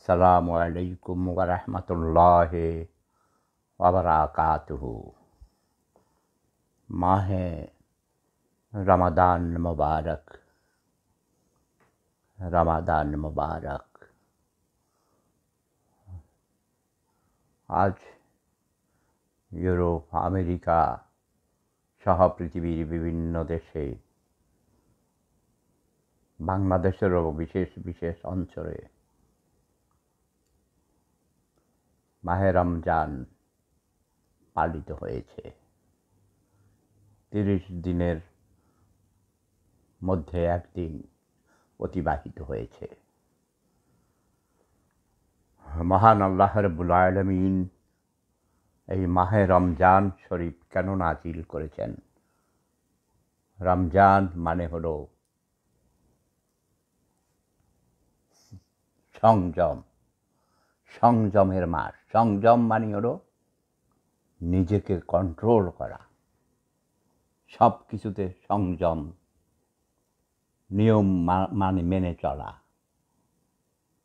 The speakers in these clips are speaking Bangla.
আসসালামু আলাইকুম ওয়া রাহমাতুল্লাহি ওয়া বারাকাতুহু। মাহে রমাদান মুবারক, রমাদান মুবারক। আজ ইউরোপ, আমেরিকা সহ পৃথিবীর বিভিন্ন দেশে, বাংলাদেশেরও বিশেষ বিশেষ অঞ্চলে মাহে রমজান পালিত হয়েছে। 30 দিনের মধ্যে একদিন অতিবাহিত হয়েছে। মহান আল্লাহ রাব্বুল আলামিন এই মাহে রমজান শরীফ কেন নাজিল করেছেন? রমজান মানে হলো সংযম, সংযমের মাস। সংযম মানে হলো নিজেকে কন্ট্রোল করা, সব কিছুতে সংযম, নিয়ম মানে মেনে চলা,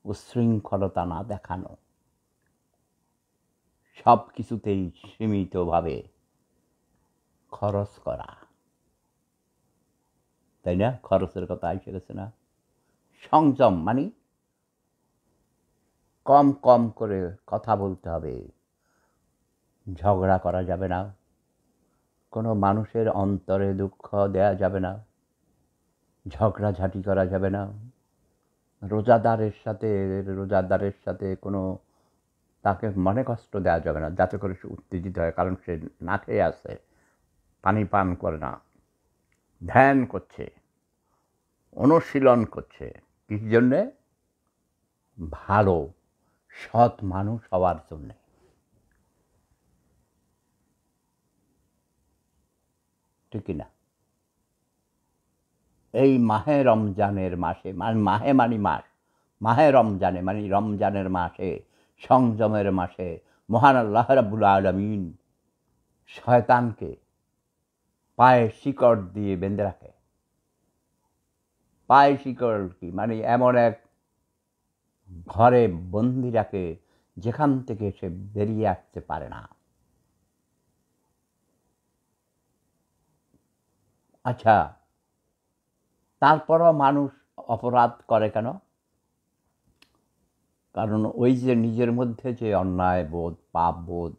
উচ্ছৃঙ্খলতা না দেখানো, সব কিছুতেই সীমিতভাবে খরচ করা, তাই না? খরচের কথা এসে গেছে না? সংযম মানে কম কম করে কথা বলতে হবে, ঝগড়া করা যাবে না, কোনো মানুষের অন্তরে দুঃখ দেয়া যাবে না, ঝগড়াঝাটি করা যাবে না, রোজাদারের সাথে কোনো তাকে মনে কষ্ট দেওয়া যাবে না, যাতে করে সে উত্তেজিত হয়। কারণ সে না খেয়ে আছে, পানি পান করে না, ধ্যান করছে, অনুশীলন করছে। কিস জন্যে? ভালো সৎ মানুষ হওয়ার জন্যে। ঠিক না? এই মাহে রমজানের মাসে, মাহে মানে মাস, মাহে রমজানে মানে রমজানের মাসে, সংযমের মাসে মহান আল্লাহ রাব্বুল আলামিন শয়তানকে পায়ে শিকড় দিয়ে বেঁধে রাখে। পায়ে শিকড় কি মানে? এমন এক ঘরে বন্দি রাখে যেখান থেকে সে বেরিয়ে আসতে পারে না। আচ্ছা, তারপরও মানুষ অপরাধ করে কেন? কারণ ওই যে নিজের মধ্যে যে অন্যায় বোধ, পাপ বোধ,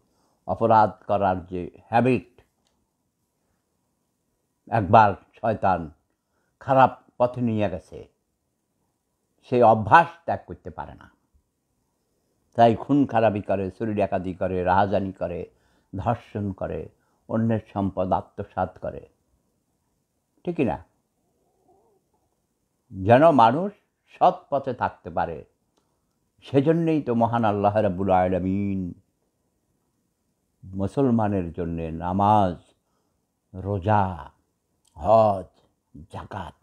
অপরাধ করার যে হ্যাবিট, একবার শয়তান খারাপ পথে নিয়ে গেছে, সেই অভ্যাস ত্যাগ করতে পারে না। তাই খুন খারাপি করে, চুরি ডাকাতি করে, রাহাজানি করে, ধর্ষণ করে, অন্যের সম্পদ আত্মসাৎ করে। ঠিক না? যেন মানুষ সৎ পথে থাকতে পারে, সেজন্যই তো মহান আল্লাহ রাব্বুল আলামিন মুসলমানের জন্য নামাজ, রোজা, হজ, যাকাত,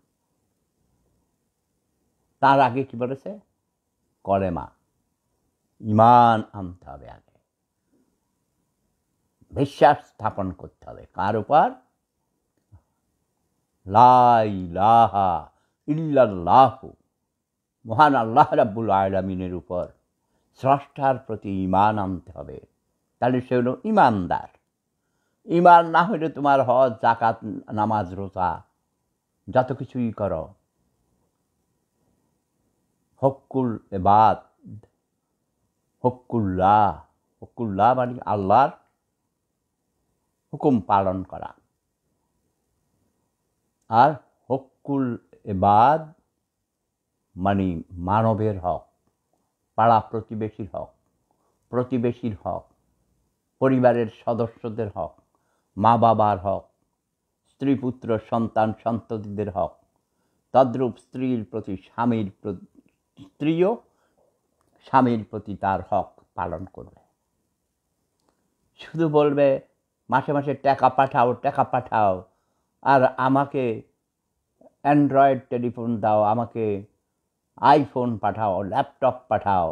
তার আগে কি বলেছে? কলেমা, ঈমান আনতে হবে। আগে বিশ্বাস স্থাপন করতে হবে। কার উপর? লা ইলাহা ইল্লাল্লাহু, মহান আল্লাহ রাব্বুল আলামিনের উপর, স্রষ্টার প্রতি ঈমান আনতে হবে। তাহলে সে হলো ঈমানদার। ঈমান না হলে তোমার হজ, যাকাত, নামাজ, রোজা যত কিছুই করো, হক্কুল ইবাদ, হক্কুল্লাহ মানে আল্লাহর হুকুম পালন করা। আর হক্কুল ইবাদ মানে মানবের হক, পাড়া প্রতিবেশীর হক, প্রতিবেশীর হক, পরিবারের সদস্যদের হক, মা বাবার হক, স্ত্রী পুত্র সন্তান সন্ততিদের হক। তদ্রূপ স্ত্রীও স্বামীর প্রতি তার হক পালন করবে। শুধু বলবে মাসে মাসে টাকা পাঠাও, আর আমাকে অ্যান্ড্রয়েড টেলিফোন দাও, আমাকে আইফোন পাঠাও, ল্যাপটপ পাঠাও,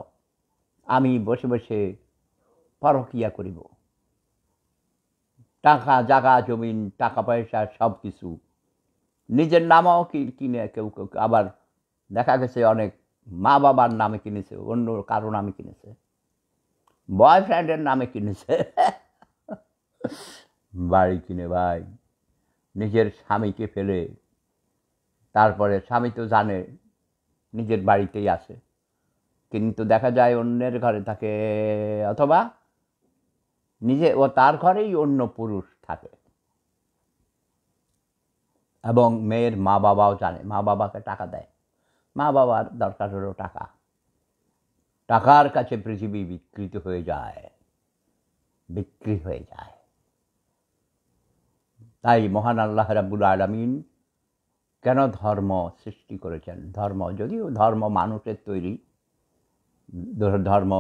আমি বসে বসে পরকিয়া করিব। টাকা, জায়গা জমিন, টাকা পয়সা সব কিছু নিজের নামাও কিনে কেউ কেউ। আবার দেখা গেছে অনেক মা বাবার নামে কিনেছে, অন্য কারো নামে কিনেছে, বয়ফ্রেন্ডের নামে কিনেছে বাড়ি কিনে ভাই নিজের স্বামীকে ফেলে, তারপরে স্বামী তো জানে নিজের বাড়িতেই আছে, কিন্তু দেখা যায় অন্যের ঘরে থাকে, অথবা নিজে ও তার ঘরেই অন্য পুরুষ থাকে। এবং মেয়ের মা বাবাও জানে, মা বাবাকে টাকা দেয়, মা বাবার দরকার হলো টাকা, টাকার কাছে পৃথিবী বিকৃত হয়ে যায়, বিক্রি হয়ে যায়। তাই মহান আল্লাহ রাব্বুল আলামিন কেন ধর্ম সৃষ্টি করেছেন? ধর্ম যদিও ধর্ম মানুষের তৈরি, ধর্ম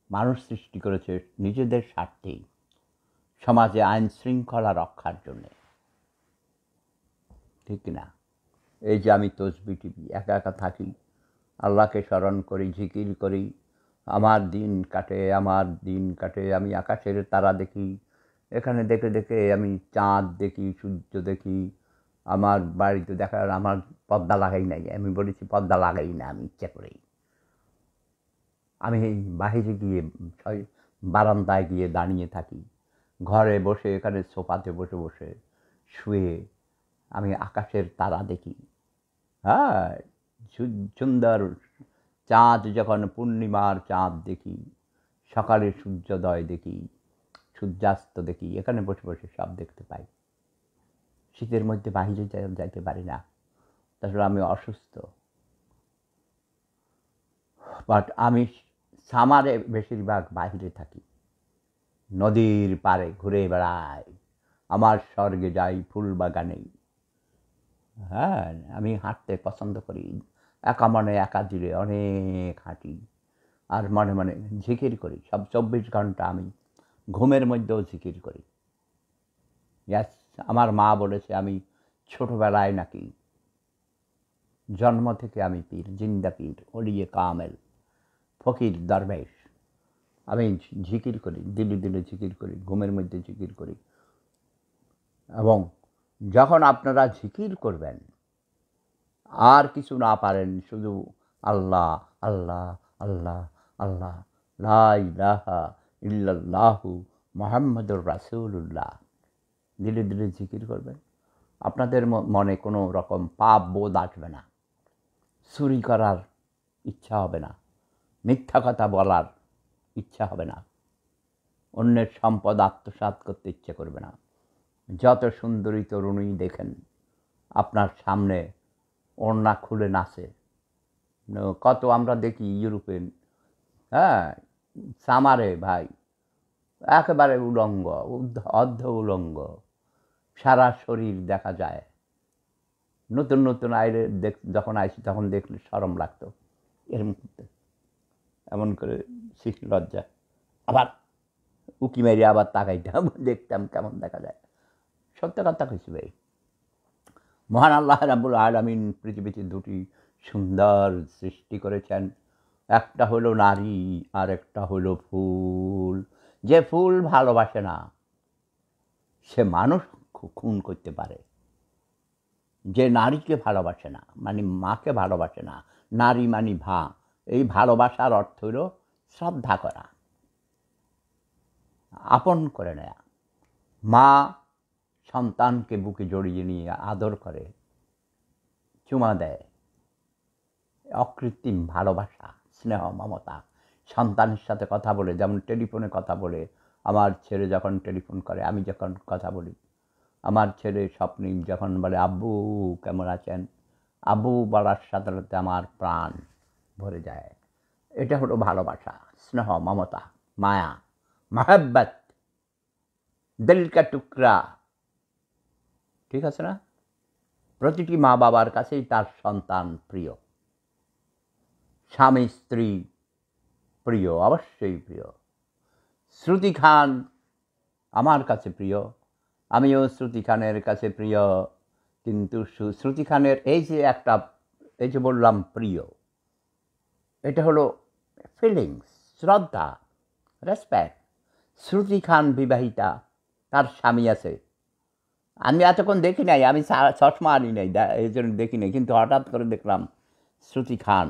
মানুষ সৃষ্টি করেছে নিজেদের স্বার্থেই, সমাজে আইন শৃঙ্খলা রক্ষার জন্যে, ঠিক না? এই যে আমি তসবি টিপি, একা একা থাকি, আল্লাহকে স্মরণ করি, জিকির করি, আমার দিন কাটে, আমি আকাশের তারা দেখি, এখানে দেখে দেখে আমি চাঁদ দেখি, সূর্য দেখি। আমার বাড়িতে দেখার আমার পর্দা লাগাই নাই, আমি বলেছি পর্দা লাগাই না আমি ইচ্ছা করেই। আমি বাহিরে গিয়ে বারান্দায় গিয়ে দাঁড়িয়ে থাকি, ঘরে বসে এখানে সোফাতে বসে বসে শুয়ে আমি আকাশের তারা দেখি। হ্যাঁ, সুন্দর চাঁদ, যখন পূর্ণিমার চাঁদ দেখি, সকালে সূর্যোদয় দেখি, সূর্যাস্ত দেখি, এখানে বসে বসে সব দেখতে পাই। শীতের মধ্যে বাহিরে যাইতে পারি না, তাছাড়া আমি অসুস্থ। বাট আমি সামারে বেশিরভাগ বাহিরে থাকি, নদীর পাড়ে ঘুরে বেড়াই, আমার স্বর্গে যাই ফুল বাগানে। হ্যাঁ, আমি হাঁটতে পছন্দ করি, একা মনে একা দিলে অনেক হাঁটি, আর মনে মনে জিকির করি। সব 24 ঘন্টা আমি ঘুমের মধ্যেও জিকির করি। ইয়াস, আমার মা বলেছে আমি ছোটবেলায় নাকি জন্ম থেকে আমি পীর, জিন্দা পীর, ওলিয়ে কামেল, ফকির দরবেশ। আমি জিকির করি, দিলে দিলে জিকির করি, ঘুমের মধ্যে জিকির করি। এবং যখন আপনারা জিকির করবেন, আর কিছু না পারেন, শুধু আল্লাহ আল্লাহ আল্লাহ আল্লাহ, লা ইলাহা ইল্লাল্লাহু মুহাম্মাদুর রাসূলুল্লাহ, ধীরে ধীরে জিকির করবেন, আপনাদের মনে কোনো রকম পাপ বোধ আসবে না, চুরি করার ইচ্ছা হবে না, মিথ্যা কথা বলার ইচ্ছা হবে না, অন্যের সম্পদ আত্মসাৎ করতে ইচ্ছে করবে না। যত সুন্দরী তরুণী দেখেন আপনার সামনে ওড়না খুলে নাচে, কত আমরা দেখি ইউরোপের, হ্যাঁ, সামারে ভাই একেবারে উলঙ্গ, অর্ধ উলঙ্গ, সারা শরীর দেখা যায়। নতুন নতুন আইলে যখন আইসি তখন দেখলে শরম লাগতো, এরম করতে, এমন করে শিশু লজ্জা, আবার উকি মেরে আবার তাকাইতাম, দেখতাম কেমন দেখা যায়। সত্য কথা কইছি ভাই, মহান আল্লাহ রাব্বুল আলামিন পৃথিবীতে দুটি সুন্দর সৃষ্টি করেছেন, একটা হলো নারী আর একটা হলো ফুল। যে ফুল ভালোবাসে না সে মানুষ খুন করতে পারে, যে নারীকে ভালোবাসে না মানে মাকে ভালোবাসে না, নারী মানে ভা, এই ভালোবাসার অর্থ হলো শ্রদ্ধা করা, আপন করে নেয়া। মা সন্তানকে বুকে জড়িয়ে নিয়ে আদর করে, চুমা দেয়, অকৃত্রিম ভালোবাসা, স্নেহ, মমতা। সন্তানের সাথে কথা বলে, যেমন টেলিফোনে কথা বলে, আমার ছেলে যখন টেলিফোন করে, আমি যখন কথা বলি, আমার ছেলে স্বপ্নে যখন বলে আব্বু কেমন আছেন, আব্বু বলার সাথে সাথে আমার প্রাণ ভরে যায়। এটা হলো ভালোবাসা, স্নেহ, মমতা, মায়া, মহব্বত, দিল কা টুকরা, ঠিক আছে না? প্রতিটি মা বাবার কাছেই তার সন্তান প্রিয়, স্বামী স্ত্রী প্রিয়, অবশ্যই প্রিয়। শ্রুতি খান আমার কাছে প্রিয়, আমিও শ্রুতি খানের কাছে প্রিয়। কিন্তু শ্রুতি খানের এই যে একটা, এই যে বললাম প্রিয়, এটা হলো ফিলিংস, শ্রদ্ধা, রেসপেক্ট। শ্রুতি খান বিবাহিতা, তার স্বামী আছে, আমি এতক্ষণ দেখি নাই, আমি চশমা আনি নাই, এই জন্য দেখি নাই, কিন্তু হঠাৎ করে দেখলাম শ্রুতি খান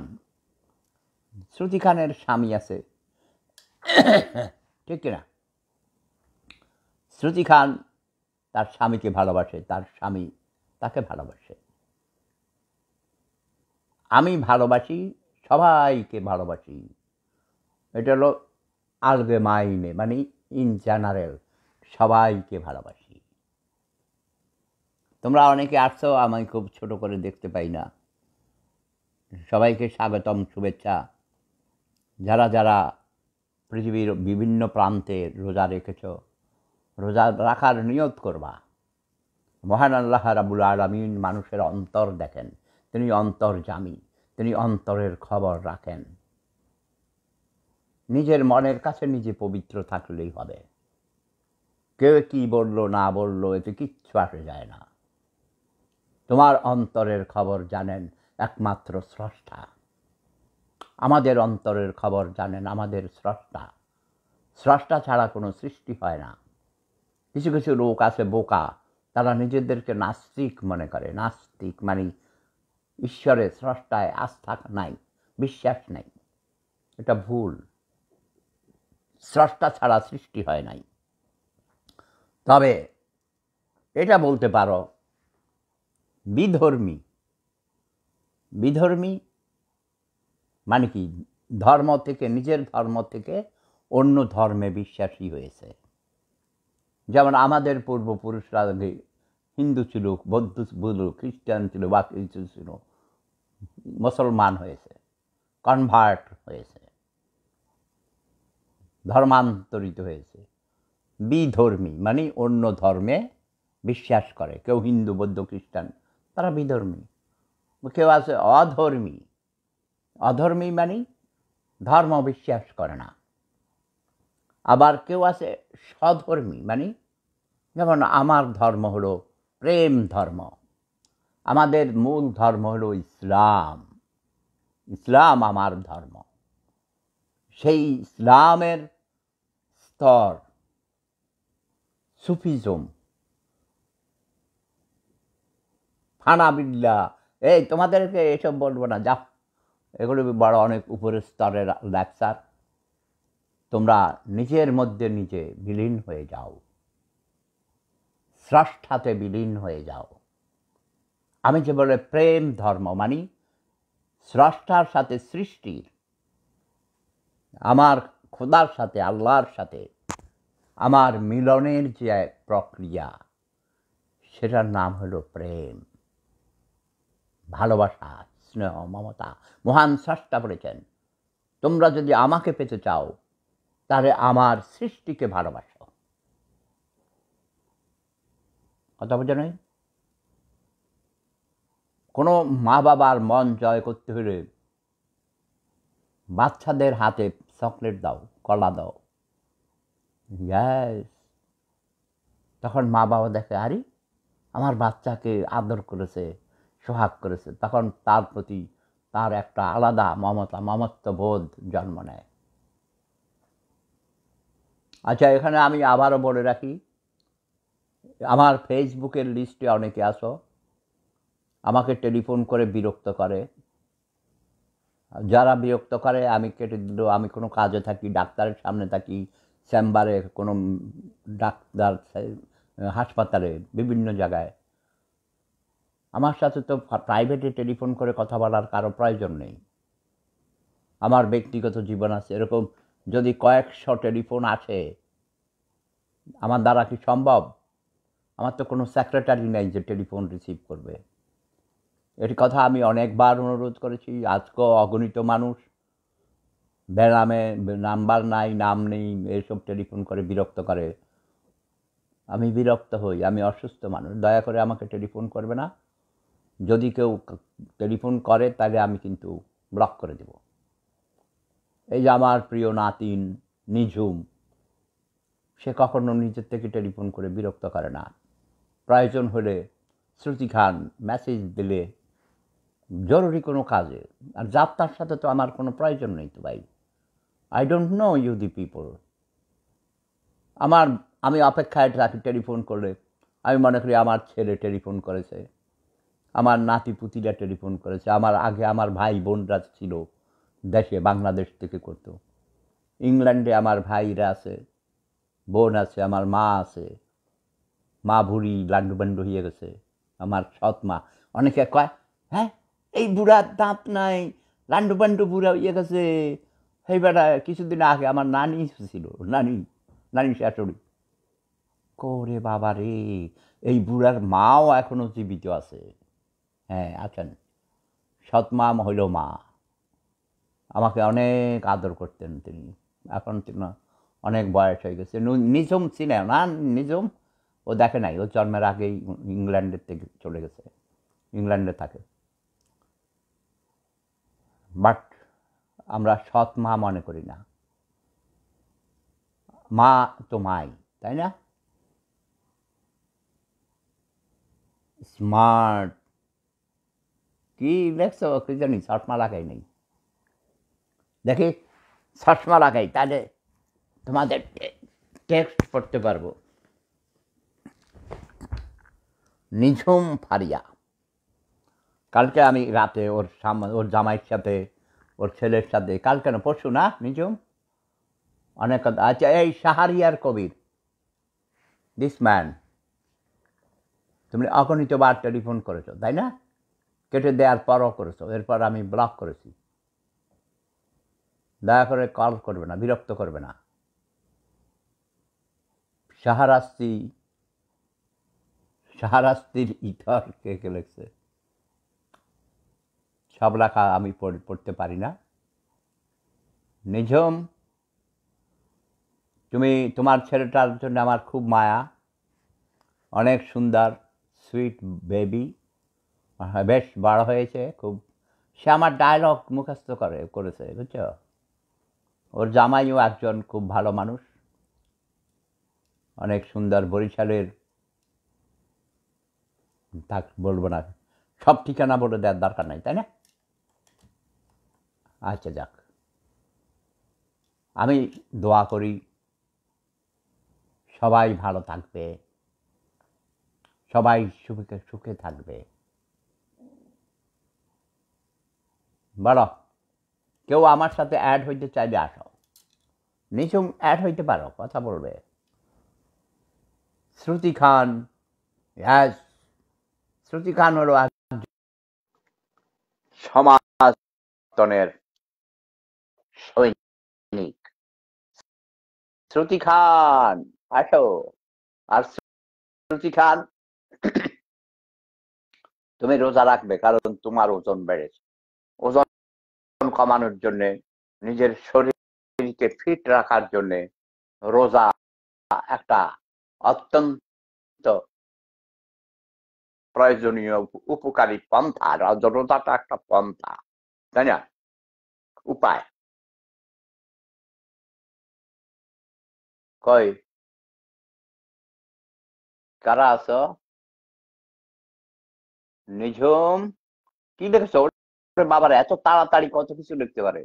শ্রুতি খানের স্বামী আছে, ঠিক কিনা? শ্রুতি খান তার স্বামীকে ভালোবাসে, তার স্বামী তাকে ভালোবাসে। আমি ভালোবাসি, সবাইকে ভালোবাসি। এটা হলো আলগেমাইনে, মানে ইন জেনারেল, সবাইকে ভালোবাসি। তোমরা অনেকে আসছো, আমি খুব ছোট করে দেখতে পাই না। সবাইকে স্বাগতম, শুভেচ্ছা। যারা যারা পৃথিবীর বিভিন্ন প্রান্তে রোজা রেখেছ, রোজা রাখার নিয়ত করবা। মহান আল্লাহ রাব্বুল আলামিন মানুষের অন্তর দেখেন, তিনি অন্তর্যামী, তিনি অন্তরের খবর রাখেন। নিজের মনের কাছে নিজে পবিত্র থাকলেই হবে। কেউ কি বললো না বললো এতে কিচ্ছু আসে যায় না। তোমার অন্তরের খবর জানেন একমাত্র স্রষ্টা। আমাদের অন্তরের খবর জানেন আমাদের স্রষ্টা। স্রষ্টা ছাড়া কোনো সৃষ্টি হয় না। কিছু কিছু লোক আছে বোকা, তারা নিজেদেরকে নাস্তিক মনে করে। নাস্তিক মানে ঈশ্বরে, স্রষ্টায় আস্থা নাই, বিশ্বাস নাই। এটা ভুল। স্রষ্টা ছাড়া সৃষ্টি হয় নাই। তবে এটা বলতে পারো, বিধর্মী। বিধর্মী মানে কি? ধর্ম থেকে, নিজের ধর্ম থেকে অন্য ধর্মে বিশ্বাসী হয়েছে। যেমন আমাদের পূর্বপুরুষরা আগে হিন্দু ছিল, বৌদ্ধ ছিল, খ্রিস্টান ছিল, বা কিছু ছিল, মুসলমান হয়েছে, কনভার্ট হয়েছে, ধর্মান্তরিত হয়েছে। বিধর্মী মানে অন্য ধর্মে বিশ্বাস করে। কেউ হিন্দু, বৌদ্ধ, খ্রিস্টান, তারা বিধর্মী। কেউ আছে অধর্মী। অধর্মী মানে ধর্ম বিশ্বাস করে না। আবার কেউ আছে স্বধর্মী, মানে যেমন আমার ধর্ম হলো প্রেম ধর্ম। আমাদের মূল ধর্ম হলো ইসলাম। ইসলাম আমার ধর্ম। সেই ইসলামের স্তর সুফিজম, হানাবিল্লাহ, এই তোমাদেরকে এসব বলবো না, যা, এগুলো বড় অনেক উপরের স্তরের লেকচার। তোমরা নিজের মধ্যে নিজে বিলীন হয়ে যাও, স্রষ্টাতে বিলীন হয়ে যাও। আমি যে বলে প্রেম ধর্ম মানি স্রষ্টার সাথে, সৃষ্টির, আমার খোদার সাথে, আল্লাহর সাথে আমার মিলনের যে প্রক্রিয়া, সেটার নাম হলো প্রেম, ভালোবাসা, স্নেহ, মমতা। মহান স্রষ্টা বলেছেন, তোমরা যদি আমাকে পেতে চাও তাহলে আমার সৃষ্টিকে ভালোবাসো। কথা বোঝা নয়? কোনো মা বাবার মন জয় করতে হলে বাচ্চাদের হাতে চকলেট দাও, কলা দাও, ইয়াস, তখন মা বাবা দেখে, আরে আমার বাচ্চাকে আদর করেছে, সোহাগ করেছে, তখন তার প্রতি তার একটা আলাদা মমতা, মমত্ববোধ জন্ম নেয়। আচ্ছা, এখানে আমি আবারও বলে রাখি, আমার ফেসবুকের লিস্টে অনেকে আসো, আমাকে টেলিফোন করে বিরক্ত করে। যারা বিরক্ত করে আমি কেটে দিল। আমি কোনো কাজে থাকি, ডাক্তারের সামনে থাকি, চেম্বারে, কোনো ডাক্তার, হাসপাতালে, বিভিন্ন জায়গায়। আমার সাথে তো প্রাইভেটে টেলিফোন করে কথা বলার কারো প্রয়োজন নেই। আমার ব্যক্তিগত জীবন আছে। এরকম যদি কয়েকশো টেলিফোন আসে, আমার দ্বারা কি সম্ভব? আমার তো কোনো সেক্রেটারি নেই যে টেলিফোন রিসিভ করবে। এটি কথা আমি অনেকবার অনুরোধ করেছি। আজকেও অগণিত মানুষ বেনামে, নাম্বার নাই, নাম নেই, এসব টেলিফোন করে বিরক্ত করে। আমি বিরক্ত হই। আমি অসুস্থ মানুষ, দয়া করে আমাকে টেলিফোন করবে না। যদি কেউ টেলিফোন করে তাহলে আমি কিন্তু ব্লক করে দেব। এই যে আমার প্রিয় নাতিন নিঝুম, সে কখনো নিজের থেকে টেলিফোন করে বিরক্ত করে না। প্রয়োজন হলে শ্রুতি খান মেসেজ দিলে, জরুরি কোনো কাজে। আর যাত্রার সাথে তো আমার কোনো প্রয়োজন নেই তো ভাই। I don't know you the people. আমি অপেক্ষায় থাকি টেলিফোন করলে। আমি মনে করি আমার ছেলে টেলিফোন করেছে, আমার নাতি পুতিরা টেলিফোন করেছে, আমার আগে আমার ভাই বোনরা ছিল, দেশে বাংলাদেশ থেকে করতো। ইংল্যান্ডে আমার ভাইরা আছে, বোন আছে, আমার মা আছে। মা বুড়ি লান্ডু বান্ডু হয়ে গেছে, আমার সৎ মা। অনেকে কয়, হ্যাঁ এই বুড়ার দাঁত নাই, লান্ডু বান্ডু বুড়া হয়ে গেছে। সেই বেটা কিছুদিন আগে আমার নানি ছিল, নানি শাশুড়ি। করে বাবা রে, এই বুড়ার মাও এখনো জীবিত আছে। হ্যাঁ আছেন, সৎ মা হইল মা। আমাকে অনেক আদর করতেন তিনি। এখন তিনি অনেক বয়স হয়ে গেছে। নিজম চিনে না, নিজম ও দেখে নাই, ও জন্মের আগেই ইংল্যান্ডের থেকে চলে গেছে, ইংল্যান্ডে থাকে। বাট আমরা সৎ মা মনে করি না। মা তো মাই, তাই না? স্মার্ট কি দেখছো, কি জানি চশমা লাগাই নেই, দেখি চশমা লাগাই, তাহলে তোমাদের টেক্সট পড়তে পারবো। নিঝুম ফারিয়া, কালকে আমি রাতে ওর জামাইয়ের সাথে, ওর ছেলের সাথে, কালকে না পরশু না, নিঝুম অনেক কথা। আচ্ছা, এই শাহরিয়ার কবির, দিস ম্যান, তুমি অগণিতবার টেলিফোন করেছো, তাই না? কেটে দেওয়ার পরও করেছো, এরপর আমি ব্লক করেছি। দয়া করে কল করবে না, বিরক্ত করবে না। শাহরাস্তির ইথর কে কে লিখছে, সব লেখা আমি পড়তে পারি না। নিঝুম, তোমার ছেলেটার জন্য আমার খুব মায়া, অনেক সুন্দর, সুইট বেবি, বেশ বড় হয়েছে খুব। সে আমার ডায়লগ মুখস্থ করেছে, বুঝছো? ওর জামাইও একজন খুব ভালো মানুষ, অনেক সুন্দর, বরিশালের। থাক, বলবো না, সব ঠিকানা বলে দেওয়ার দরকার নাই, তাই না? আচ্ছা যাক, আমি দোয়া করি সবাই ভালো থাকবে, সবাই সুখে থাকবে। বলো, কেউ আমার সাথে অ্যাড হইতে চাইলে আসো, নিচুম অ্যাড হইতে পারো, কথা বলবে। শ্রুতি খান, ইয়াস, শ্রুতি খান হলো সমাজতনের সৈনিক। শ্রুতি খান, আসো। আর শ্রুতি খান, তুমি রোজা রাখবে, কারণ তোমার ওজন বেড়েছে। ওজন কমানোর জন্য, নিজের শরীরকে ফিট রাখার জন্য রোজা একটা অত্যন্ত প্রয়োজনীয় উপকারী পন্থা। রোজাটা একটা পন্থা, তাই না? উপায়। কই, কারা আছো? নিঝুম, কি দেখেছো? বাবার এত তাড়াতাড়ি কত কিছু লিখতে পারে।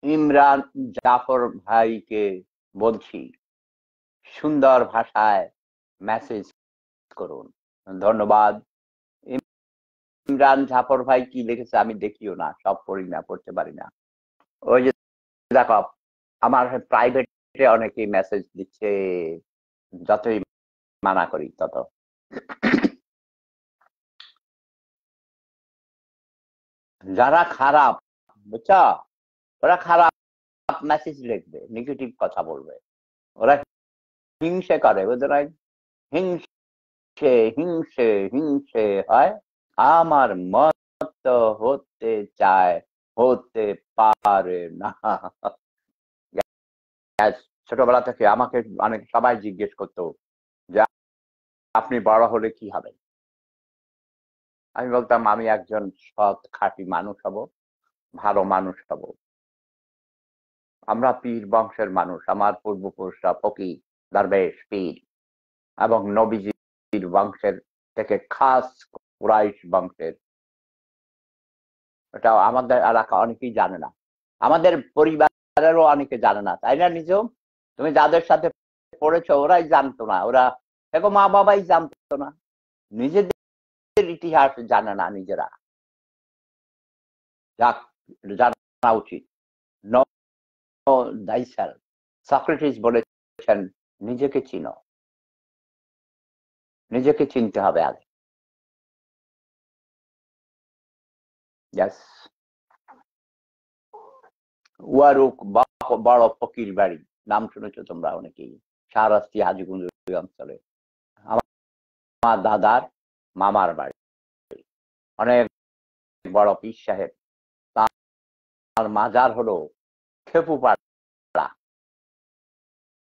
ইমরান জাফর ভাইকে বলছি, সুন্দর ভাষায় মেসেজ করুন। ধন্যবাদ। ইমরান জাফর ভাই কি লিখেছে আমি দেখিও না, সব পড়ি না, পড়তে পারি না। ওই যে দেখো, আমার প্রাইভেটে অনেকেই মেসেজ দিচ্ছে, যতই মানা করি তত। যারা খারাপ, বুঝছো, ওরা খারাপ মেসেজ লিখবে, নেগেটিভ কথা বলবে, ওরা হিংসে করে, বুঝতে, হিংসে হিংসে হিংসে হয়। আমার মত হতে চায়, হতে পারে না। ছোটবেলা থেকে আমাকে অনেক সবাই জিজ্ঞেস করতো যে আপনি বড় হলে কি হবেন। আমি বলতাম আমি একজন সৎ খাঁটি মানুষ হব, ভালো মানুষ হব। আমরা পীর বংশের মানুষ, আমার পূর্বপুরুষরা ফকির, দরবেশ, পীর এবং নবীজির বংশের থেকে খাস কুরাইশ বংশের। এটা আমাদের এলাকা অনেকেই জানে না, আমাদের পরিবারেরও অনেকে জানে না, তাই না? নিজেও তুমি যাদের সাথে পড়েছো ওরাই জানতো না, ওরা দেখো মা বাবাই জানতো না, নিজেদের ইতিহাস জানে না নিজেরা। যাক, জানা উচিত। নো thyself, সক্রেটিস বলেছেন নিজেকে চিনো, নিজেকে চিনতে হবে আগে। Yes. ওয়ারুক বড় ফকির বাড়ি, নাম শুনেছো তোমরা অনেকেই, শাহরাস্তি হাজীগঞ্জ অঞ্চলে। আমার দাদার মামার বাড়ি, অনেক বড় পীর সাহেব, তার মাজার হলো খেপুপাড়া।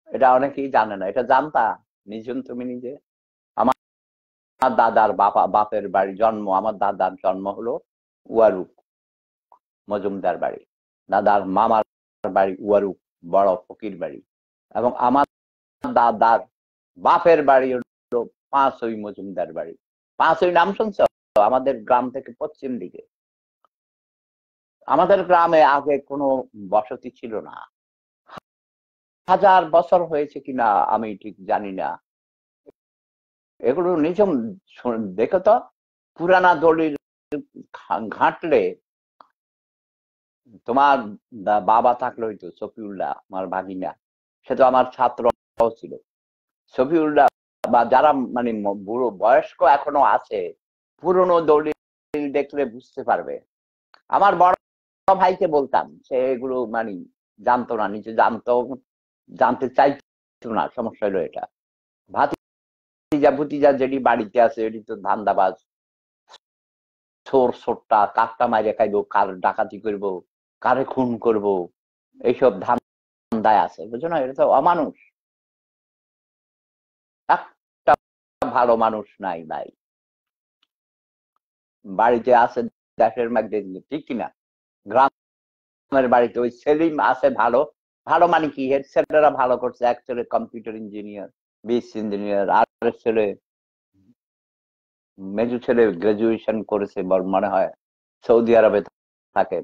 এটা অনেকেই জানে না, এটা জানতা নিঝুম তুমি নিজে? আমার দাদার বাপের বাড়ি জন্ম, আমার দাদার জন্ম হলো ওয়ারুক মজুমদার বাড়ি, দাদার মামার বাড়ি ওয়ারুক বড় ফকির বাড়ি, এবং আমার দাদার বাপের বাড়ি হলো পাঁচই মজুমদার বাড়ি। পাঁচই নাম শুনছ? আমাদের গ্রাম থেকে পশ্চিম দিকে। আমাদের গ্রামে আগে কোনো বসতি ছিল না, 1000 বছর হয়েছে কিনা আমি ঠিক জানি না। এগুলো নিঝুম দেখো তো, পুরানা দলিল ঘাঁটলে তোমার বাবা থাকলে হইতো সফিউল্লাহ, আমার ভাগিনা, সে তো আমার ছাত্র ছিল। সফিউল্লাহ বা যারা মানে বুড়ো বয়স্ক এখনো আছে, পুরনো দলিল দেখলে বুঝতে পারবে। আমার বড় ভাইকে বলতাম, সে এগুলো মানে জানতো না, নিজে জানতে চাইতো না। সমস্যা হলো এটা, ভাতিজা ভুতিজা যেটি বাড়িতে আছে এটি তো ধান্দাবাজ, চোর ছোট্টা, কাকটা মাইরে খাইবো, কার ডাকাতি করব, কারে খুন করব, এইসব ধান্দায় আছে, বুঝছো না? এটা তো অমানুষ, একটা ভালো মানুষ নাই ভাই বাড়িতে আছে দেশের মধ্যে, ঠিক কিনা? গ্রামের বাড়িতে ওই সেলিম আছে ভালো, ভালো মানে কি, হেড ছেলেরা ভালো করছে, এক ছেলে কম্পিউটার ইঞ্জিনিয়ার, বিএসসি ইঞ্জিনিয়ার, আর ছেলে মেজু ছেলে গ্রাজুয়েশন করেছে মনে হয় সৌদি আরবে থাকে,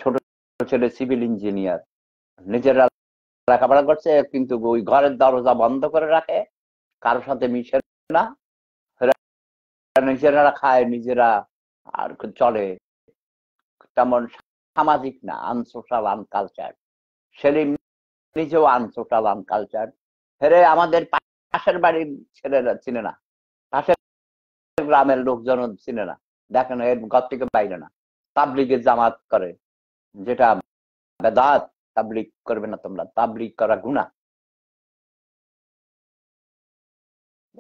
ছোট ছেলে সিভিল ইঞ্জিনিয়ার, নিজেরা লেখাপড়া করছে কিন্তু ওই ঘরের দরজা বন্ধ করে রাখে, কারোর সাথে মিশে না, নিজেরা খায় নিজেরা আর চলে, তেমন সামাজিক না, আনসোশাল আনকালচার। সেলিম নিজেও আনসোশাল আনকালচার। হেরে আমাদের পাশের বাড়ির ছেলেরা চিনে না, পাশের গ্রামের লোকজন চিনে না, দেখেন এর ঘর থেকে বাইরে না, তাবলিগের জামাত করে, যেটা বেদাত। তাবলিগ করবে না তোমরা, তাবলিগ করা গুনাহ।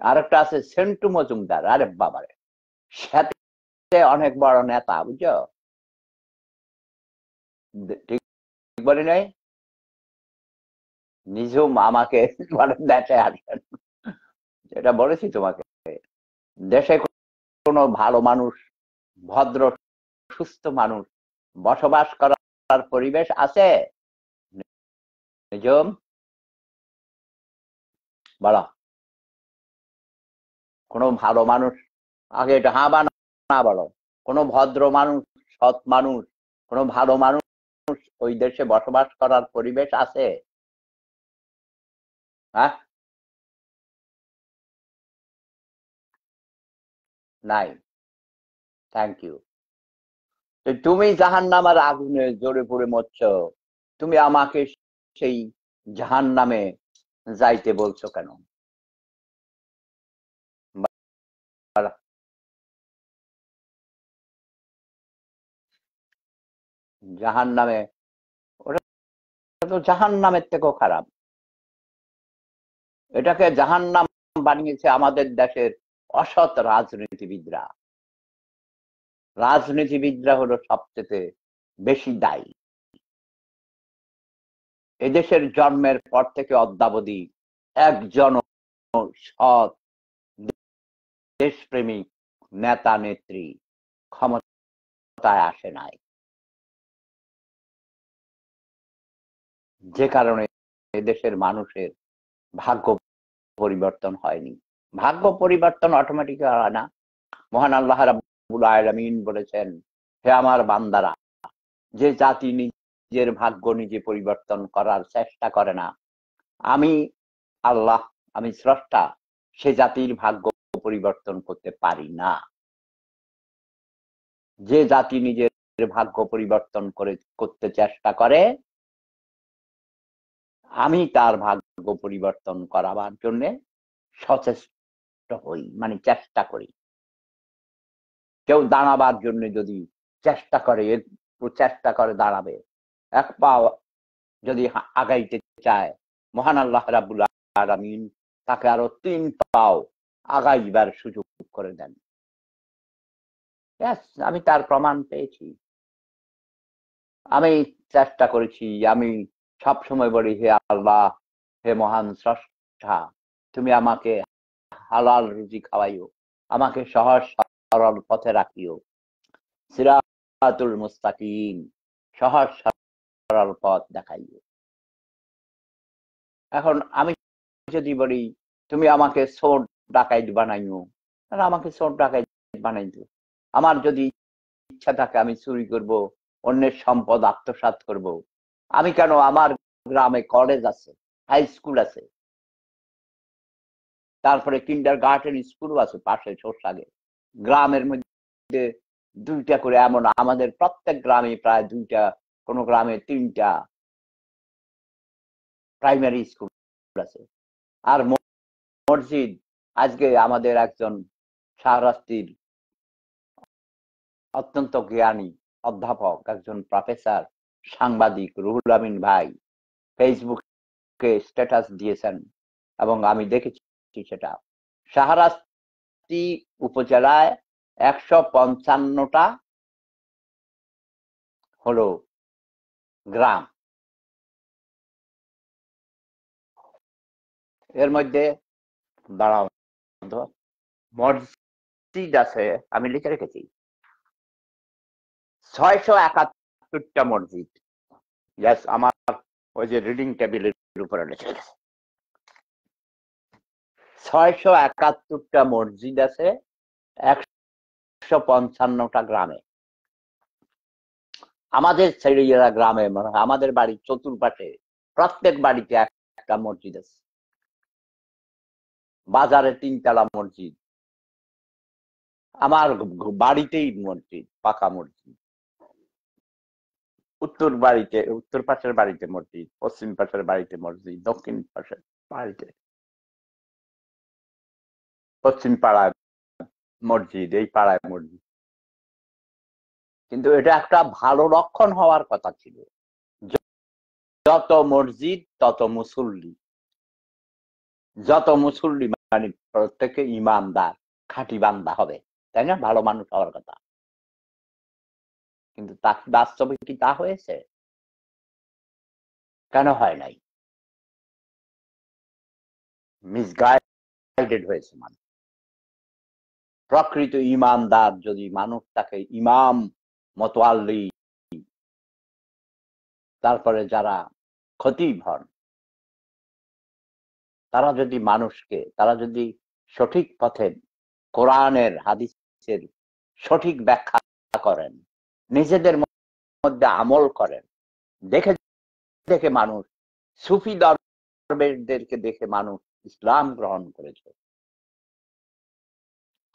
আরেকটা আছে সেন্টু মজুমদার, আরে বাবারে, সাথে অনেক বড় নেতা, বুঝছো? ঠিক বলি নাই? নিজুম আমাকে দেশে আসেন, এটা বলেছি তোমাকে। দেশে কোনো ভালো মানুষ, ভদ্র সুস্থ মানুষ বসবাস করার পরিবেশ আছে? নিজুম বলো, কোনো ভালো মানুষ, আগে এটা হ্যাঁ বা না বলো, কোনো ভদ্র মানুষ, সৎ মানুষ, কোনো ভালো মানুষ ওই দেশে বসবাস করার পরিবেশ আছে? হ্যাঁ, নাই। Thank you. তুমি জাহান্নামের আগুনে জ্বলে পড়ে মরছ, তুমি আমাকে সেই জাহান্নামে যাইতে বলছো কেন? জাহান্নামে, ওটা তো জাহান্নামের থেকেও খারাপ। এটাকে জাহান্নাম বানিয়েছে আমাদের দেশের অসৎ রাজনীতিবিদরা। রাজনীতিবিদরা হলো সবচেয়ে বেশি দায়ী। এদেশের জন্মের পর থেকে অদ্যাবধি একজন সৎ দেশপ্রেমিক নেতা নেত্রী ক্ষমতায় আসে নাই, যে কারণে এদেশের মানুষের ভাগ্য পরিবর্তন হয়নি। ভাগ্য পরিবর্তন অটোমেটিক হয় না। মহান আল্লাহ রাব্বুল আলামিন বলেছেন, হে আমার বান্দারা, যে জাতি নিজের ভাগ্য নিজে পরিবর্তন করার চেষ্টা করে না, আমি আল্লাহ, আমি স্রষ্টা, সে জাতির ভাগ্য পরিবর্তন করতে পারি না। যে জাতি নিজের ভাগ্য পরিবর্তন করতে চেষ্টা করে, আমি তার ভাগ্য পরিবর্তন করাবার জন্য সচেষ্ট হই, মানে চেষ্টা করি। কেউ দাঁড়াবার জন্য যদি চেষ্টা করে দাঁড়াবে, এক পা যদি আগাইতে চায়, মহান আল্লাহ রাব্বুল আলামিন তাকে আরো 3 পাও আগাইবার সুযোগ করে দেন। আমি তার প্রমাণ পেয়েছি। আমি চেষ্টা করেছি, আমি সবসময় বলি, হে আল্লাহ, হে মহান স্রষ্টা, তুমি আমাকে হালাল রুজি খাওয়াইও, আমাকে সহজ সরল পথে রাখিও, সিরাতুল মুস্তাকিম, সহজ সরল পথ দেখাইও। এখন আমি যদি বলি তুমি আমাকে চোর ডাকাইত বানাইও, তাহলে আমাকে চোর ডাকাইত বানাই দিও। আমার যদি ইচ্ছা থাকে আমি চুরি করব, অন্যের সম্পদ আত্মসাৎ করব, আমি কেন? আমার গ্রামে কলেজ আছে, হাই স্কুল আছে, তারপরে কিন্ডার গার্ডেন স্কুলও আছে পাশে সরসাগে। গ্রামের মধ্যে 2টা করে, এমন আমাদের প্রত্যেক গ্রামে প্রায় 2টা, কোন গ্রামে 3টা প্রাইমারি স্কুল আছে। আর মসজিদ, আজকে আমাদের একজন শাহরাস্তির অত্যন্ত জ্ঞানী অধ্যাপক, একজন প্রফেসর, সাংবাদিক রুহুল আমিন ভাই ফেসবুকে স্ট্যাটাস দিয়েছেন এবং আমি দেখেছি সেটা। শাহরাস্তি উপজেলায় 155টা হলো গ্রাম, এর মধ্যে দাঁড়াও, মসজিদ আছে, আমি লিখে রেখেছি 671টা মসজিদ। ইয়াস, আমার ওই যে রিডিং টেবিলের উপরে লিখে গেছে 671টা মসজিদ আছে 155টা গ্রামে। আমাদের ছেড়িয়া গ্রামে, আমাদের বাড়ির চতুর্পাশে প্রত্যেক বাড়িতে একটা মসজিদ আছে, বাজারে 3 তলা মসজিদ, আমার বাড়িতেই মসজিদ, পাকা মসজিদ। উত্তর পাশের বাড়িতে মসজিদ, পশ্চিম পাশের বাড়িতে মসজিদ, দক্ষিণ পাশের বাড়িতে, পশ্চিম পাড়ায় মসজিদ, এই পাড়ায় মসজিদ। কিন্তু এটা একটা ভালো লক্ষণ হওয়ার কথা ছিল, যত মসজিদ তত মুসল্লি, যত মুসল্লি মানে প্রত্যেকে ইমানদার খাঁটি বান্দা হবে, তাই না? ভালো মানুষ হওয়ার কথা। কিন্তু তা বাস্তবে কি তা হয়েছে? কেন হয় নাই? মিসগাইডেড হয়েছে মানুষ। প্রকৃত ইমানদার যদি মানুষ তাকে ইমাম, মতোয়াল্লি, তারপরে যারা খতিব হন, তারা যদি সঠিক পথে কোরআনের হাদিসের সঠিক ব্যাখ্যা করেন, নিজেদের মধ্যে আমল করেন, দেখে দেখে মানুষ, সুফি দরবেশদেরকে দেখে মানুষ ইসলাম গ্রহণ করেছে।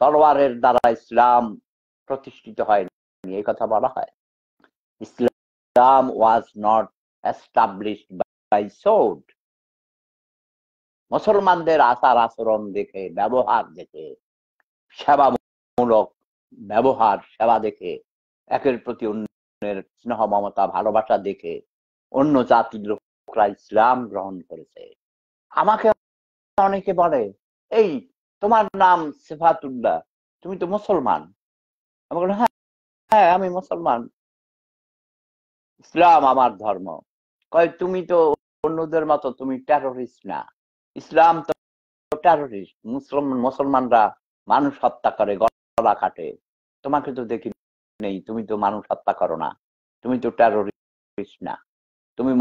তলোয়ারের দ্বারা ইসলাম প্রতিষ্ঠিত হয়নি, এই কথা বলা হয়। Islam was not established by sword. মুসলমানদের আচার আচরণ দেখে, ব্যবহার দেখে, সেবামূলক ব্যবহার, সেবা দেখে, একের প্রতি অন্যের স্নেহ মমতা ভালোবাসা দেখে অন্য জাতির লোকরা ইসলাম গ্রহণ করেছে। আমাকে অনেকে বলে, এই তোমার নাম সিফাতুল্লাহ, তুমি তো মুসলমান। আমি বলি, হ্যাঁ হ্যাঁ, আমি মুসলমান, ইসলাম আমার ধর্ম। কয়, তুমি তো অন্যদের মতো তুমি টেরোরিস্ট না, ইসলাম তো টেরোরিস্ট। মুসলমানরা মানুষ হত্যা করে, গলা কাটে, তোমাকে তো দেখি নেই, তুমি তো মানুষ হত্যা করো না, তুমি তো টেরোরিস্ট না, তুমি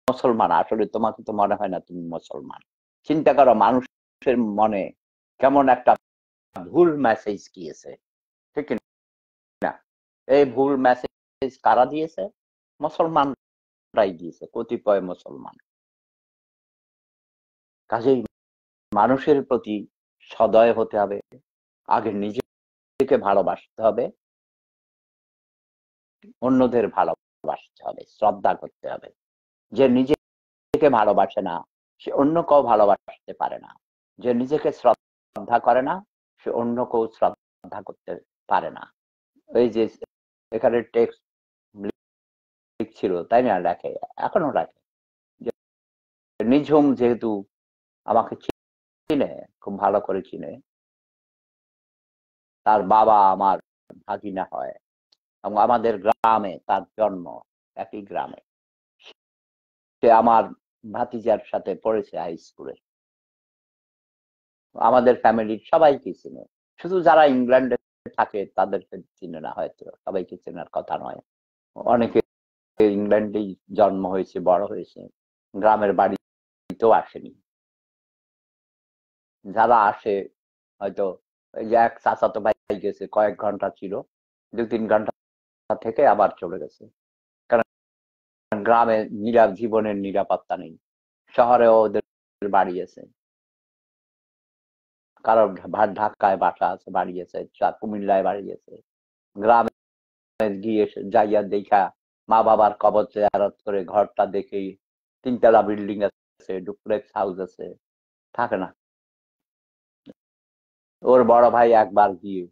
মুসলমান। আসলে তোমাকে তো মনে হয় না তুমি মুসলমান। চিন্তা করো, মানুষের মনে কেমন একটা ভুল মেসেজ গিয়েছে, ঠিক না? এই ভুল মেসেজ কারা দিয়েছে? মুসলমানরাই দিয়েছে, কতিপয় মুসলমান। কাজেই মানুষের প্রতি সদয় হতে হবে, আগে নিজেকে ভালোবাসতে হবে, অন্যদের ভালোবাসতে হবে, শ্রদ্ধা করতে হবে। যে নিজেকে ভালোবাসে না সে অন্য কেউ ভালোবাসতে পারে না। যে নিজেকে শ্রদ্ধা করে না সে অন্য কেউ শ্রদ্ধা করতে পারে না। এই যে এখানে টেক্সট লিখছিল তাই না, লেখে, এখনো লেখে যে নিঝুম যেহেতু আমাকে চিনে, খুব ভালো করে চিনে, তার বাবা আমার ভাগিনা হয় এবং আমাদের গ্রামে তার জন্ম, একই গ্রামে। সে আমার ভাতিজার সাথে পড়েছে হাই স্কুলে। আমাদের ফ্যামিলির সবাইকে চিনে, শুধু যারা ইংল্যান্ডে থাকে তাদেরকে চিনে না, হয়তো সবাইকে চেনার কথা নয়। অনেকে ইংল্যান্ডেই জন্ম হয়েছে, বড় হয়েছে, গ্রামের বাড়িতেও আসেনি। যারা আসে হয়তো এই যে এক চাচাতো ভাই গেছে, কয়েক ঘন্টা ছিল, 2-3 ঘন্টা থেকে আবার চলে গেছে। কারণ গ্রামে জীবনের নিরাপত্তা নেই। শহরেও ওদের বাড়ি আছে, কারো ঢাকায় বাসা আছে, বাড়ি আছে, কুমিল্লায় বাড়ি আছে। গ্রামে গিয়ে যাইয়া দেখা মা বাবার কবর জিয়ারত করে ঘরটা দেখেই 3 তলা বিল্ডিং আছে, ডুপ্লেক্স হাউস আছে, থাকে না। ওর বড় ভাই একবার গিয়ে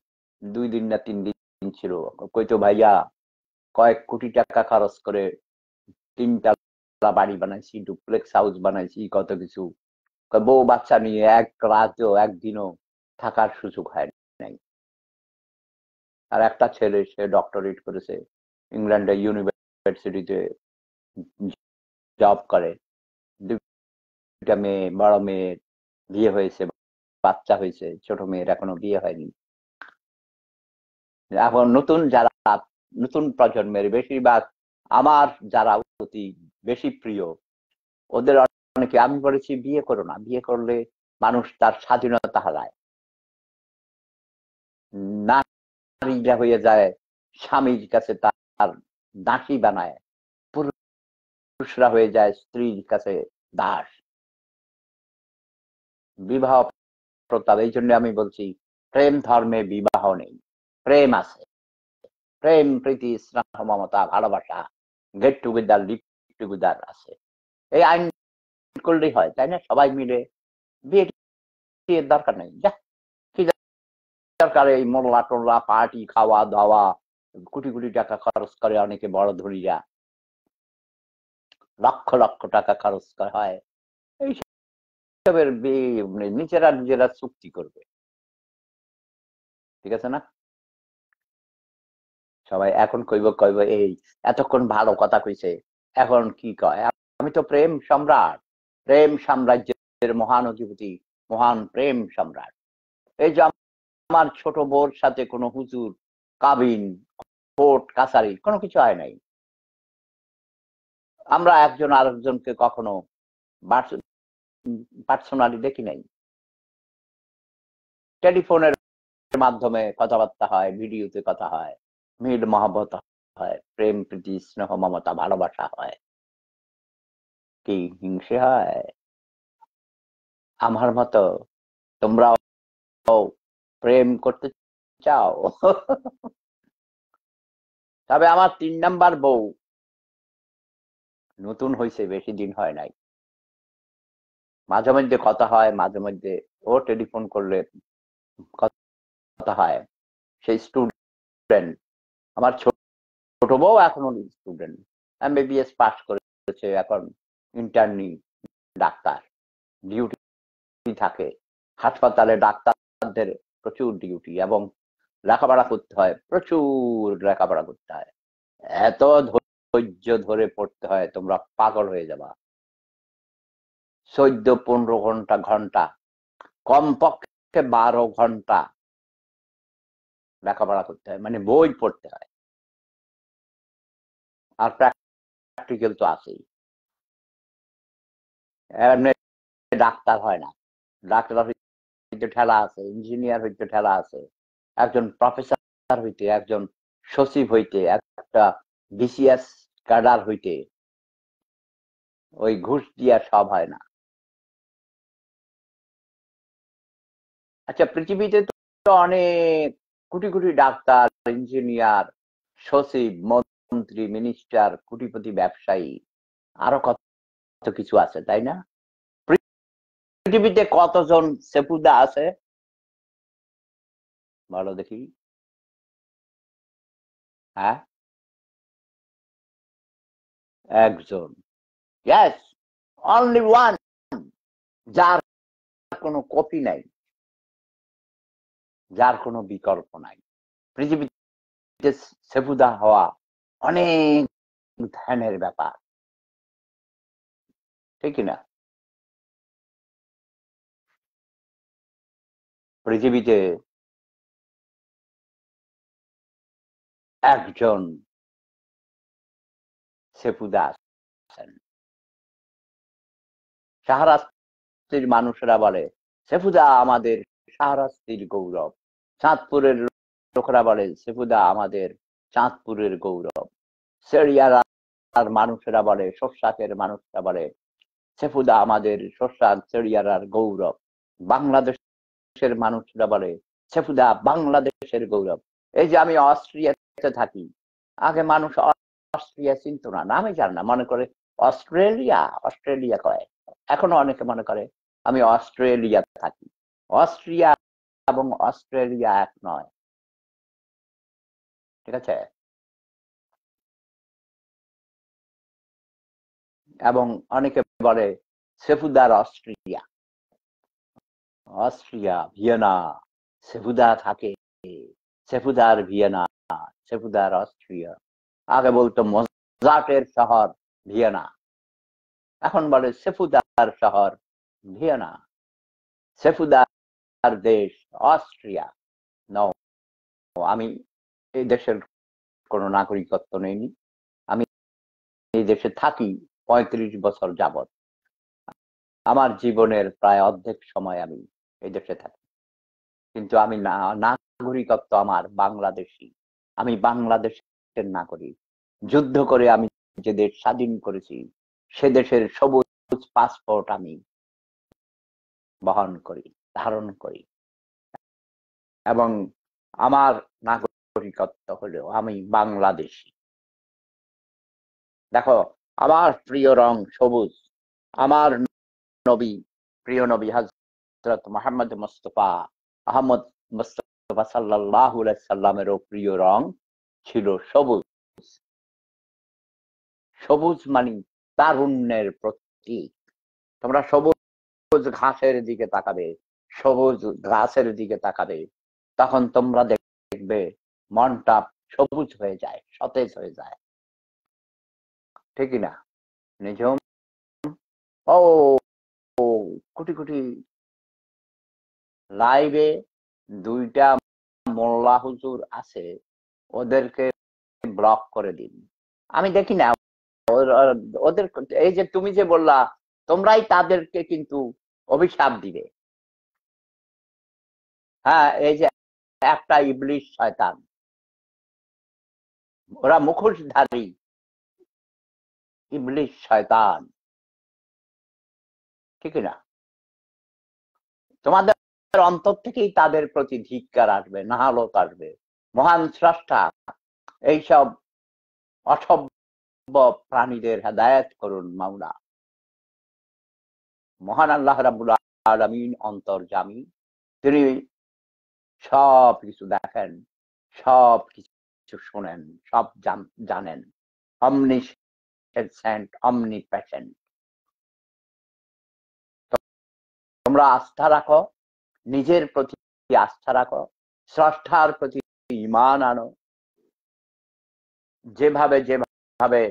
2 দিন না 3 দিন ছিল, কইতো ভাইয়া কয়েক কোটি টাকা খরচ করে 3 তলা বাড়ি বানাইছি, ডুপ্লেক্স হাউস বানাইছি, কত কিছু, বউ বাচ্চা নিয়ে এক রাতও একদিনও থাকার সুযোগ হয় নাই। আর একটা ছেলে, সে ডক্টরেট করেছে, ইংল্যান্ডে ইউনিভার্সিটিতে জব করে। 2টা মেয়ে, বড় মেয়ের বিয়ে হয়েছে, বাচ্চা হয়েছে, ছোট মেয়ের এখনো বিয়ে হয়নি। এখন নতুন প্রজন্মের বেশিরভাগ আমার যারা অতি বেশি প্রিয়, ওদের অনেকে আমি বলেছি বিয়ে করো না, বিয়ে করলে মানুষ তার স্বাধীনতা হারায়, নারীরা হয়ে যায় স্বামীর কাছে তার দাসী বানায়, পুরুষরা হয়ে যায় স্ত্রীর কাছে দাস। বিবাহ প্রথা, এই জন্য আমি বলছি প্রেম ধর্মে বিবাহ নেই, প্রেম আছে, প্রেম প্রীতি স্নেহ মমতা ভালোবাসা, গেট টুগেদার লিভ টুগেদার আছে। এই আইন করলেই হয়, তাই না? সবাই মিলে বিয়ের দরকার নেই, যা কি দরকার এই মোল্লা টোল্লা পার্টি খাওয়া দাওয়া, কোটি কোটি টাকা খরচ করে অনেকে, বড় ধনীরা লক্ষ লক্ষ টাকা খরচ করা হয় এইসবের নিজেরা নিজেরা চুক্তি করবে, ঠিক আছে না? সবাই এখন কইব এই এতক্ষণ ভালো কথা কইছে, এখন কি কয়? আমি তো প্রেম সম্রাট, প্রেম সাম্রাজ্যের মহান অধিপতি, মহান প্রেম সম্রাট। এই যে আমার ছোট বউর সাথে কোনো হুজুর, কাবিন, কোর্ট কাছারি কোনো কিছু হয় নাই। আমরা একজন আরেকজনকে কখনো পার্সোনালি দেখি নাই। টেলিফোনের মাধ্যমে কথাবার্তা হয়, ভিডিওতে কথা হয়, মিল মহব্বত হয়, প্রেম প্রীতি স্নেহ মমতা ভালোবাসা হয়। কি হিংসে হয়? আমার মতো তোমরাও প্রেম করতে চাও? তবে আমার 3 নাম্বার বউ নতুন হয়েছে, বেশি দিন হয় নাই। মাঝে মধ্যে কথা হয়, মাঝে মধ্যে ও টেলিফোন করলে কথা হয়। সেই স্টুডেন্ট, আমার ছোট বউ এখনো স্টুডেন্ট, MBBS পাস করেছে, এখন ইন্টার্নি ডাক্তার, ডিউটি থাকে হাসপাতালে। ডাক্তারদের প্রচুর ডিউটি এবং লেখাপড়া করতে হয়, প্রচুর লেখাপড়া করতে হয়, এত ধৈর্য ধরে পড়তে হয় তোমরা পাগল হয়ে যাবা। 14-15 ঘন্টা কমপক্ষে 12 ঘন্টা লেখাপড়া করতে হয়, মানে বই পড়তে হয়, আর প্র্যাকটিক্যাল তো আছেই। ডাক্তার হয় না, ডাক্তার হইতে ঠেলা আছে, ইঞ্জিনিয়ার হইতে ঠেলা আছে, একজন প্রফেসর হইতে, একজন সচিব হইতে, একটা BCS ক্যাডার হইতে ওই ঘুষ দিয়া সব হয় না। আচ্ছা, পৃথিবীতে তো অনেক কোটি কোটি ডাক্তার, ইঞ্জিনিয়ার, সচিব, মন্ত্রী, মিনিস্টার, কোটিপতি, ব্যবসায়ী, আরো কত কিছু আছে, তাই না? পৃথিবীতে কতজন সেফুদা আছে বলো দেখি? হ্যাঁ, একজন। ইয়েস, অনলি ওয়ান, যার কোনো কপি নাই, যার কোনো বিকল্প নাই। পৃথিবীতে সেফুদা হওয়া অনেক ধ্যানের ব্যাপার, ঠিক না? পৃথিবীতে একজন সেফুদা আছেন। শাহরাস্তির মানুষেরা বলে সেফুদা আমাদের শাহরাস্তির গৌরব। চাঁদপুরের লোকেরা বলে সেফুদা আমাদের চাঁদপুরের গৌরব। সেরিয়ার মানুষেরা বলে, শোষাকের মানুষরা বলে সেফুদা আমাদের শোষাক সেরিয়ার গৌরব। বাংলাদেশের মানুষরা বলে সেফুদা বাংলাদেশের গৌরব। এই যে আমি অস্ট্রিয়াতে থাকি, আগে মানুষ অস্ট্রিয়া চিনত না, নামই জানে না, মনে করে অস্ট্রেলিয়া, অস্ট্রেলিয়া কয়। এখনো অনেকে মনে করে আমি অস্ট্রেলিয়াতে থাকি। অস্ট্রিয়া এবং অস্ট্রেলিয়া এক নয়, ঠিক আছে? এবং অনেকে বলে সেফুদার অস্ট্রিয়া, অস্ট্রিয়া ভিয়েনা, সেফুদা থাকে, সেফুদার ভিয়েনা, সেফুদার অস্ট্রিয়া। আগে বলতো মোজাটের শহর ভিয়েনা, এখন বলে সেফুদার শহর ভিয়েনা, সেফুদার দেশ অস্ট্রিয়া। নও, আমি এই দেশের কোনো নাগরিকত্ব নেইনি, আমি এই দেশে থাকি ৩৫ বছর যাবত। আমার জীবনের প্রায় অর্ধেক সময় আমি এই দেশে থাকি, কিন্তু আমি নাগরিকত্ব আমার বাংলাদেশি। আমি বাংলাদেশের নাগরিক। যুদ্ধ করে আমি যে দেশ স্বাধীন করেছি, সে দেশের সবুজ পাসপোর্ট আমি বহন করি, ধারণ করি, এবং আমার নাগরিকত্ব হলো আমি বাংলাদেশি। দেখো, আমার প্রিয় রং সবুজ। আমার নবী, প্রিয় নবী হযরত মুহাম্মদ মুস্তাফা আহমদ মুস্তাফা সাল্লাল্লাহু আলাইহি সাল্লামেরও প্রিয় রং ছিল সবুজ। সবুজ মানে তারুণ্যের প্রতীক। তোমরা সবুজ ঘাসের দিকে তাকাবে, সবুজ গাছের দিকে তাকাবে, তখন তোমরা দেখবে মনটা সবুজ হয়ে যায়, সতেজ হয়ে যায়, ঠিক না? নিজম, ও কোটি কোটি লাইভে 2টা মোল্লা হুজুর আছে, ওদেরকে ব্লক করে দিন। আমি দেখি না ওদের, এই যে তুমি যে বললা তোমরাই তাদেরকে কিন্তু অভিশাপ দিবে। হ্যাঁ, এই যে একটা ইবলিশ শয়তান, ওরা মুখোশধারী ইবলিশ শয়তান, ঠিক না? তোমাদের অন্তর থেকেই তাদের প্রতি ধিক্কার আসবে, নাহালত আসবে। মহান স্রষ্টা এইসব অসভ্য প্রাণীদের হেদায়েত করুন মাওলা। মহান আল্লাহ রাব্বুল আলামিন অন্তর্যামী, তিনি সব কিছু দেখেন, সব কিছু শোনেন, সব জানেন। অমনিসেন্ট, অমনিপ্রেসেন্ট। তোমরা আস্থা রাখো, নিজের প্রতি আস্থা রাখো, স্রষ্টার প্রতি ঈমান আনো। যেভাবে যেভাবে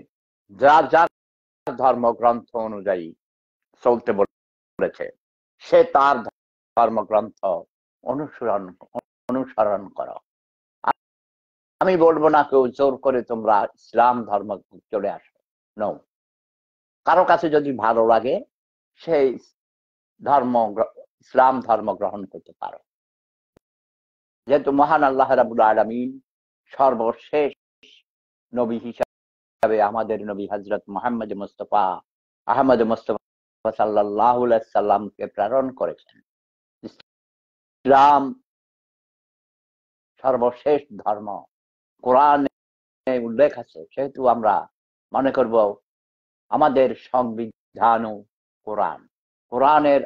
যার যার ধর্মগ্রন্থ অনুযায়ী চলতে বলেছে, সে তার ধর্মগ্রন্থ অনুসরণ অনুসরণ করো। আমি বলবো না কেউ জোর করে তোমরা ইসলাম ধর্ম চলে আসো, নো। কারো কাছে যদি ভালো লাগে সেই ধর্ম, ইসলাম ধর্ম গ্রহণ করতে পারো। যেহেতু মহান আল্লাহ রাব্বুল আলামিন সর্বশেষ নবী হিসাবে আমাদের নবী হযরত মুহাম্মদ মুস্তাফা আহমদ মুস্তাফা সাল্লাল্লাহু আলাইহি সাল্লামকে প্রেরণ করেছেন। ইসলাম সর্বশেষ ধর্ম। কোরআন উল্লেখ আছে, সেহেতু আমরা মনে করব আমাদের সংবিধান ও কোরআনের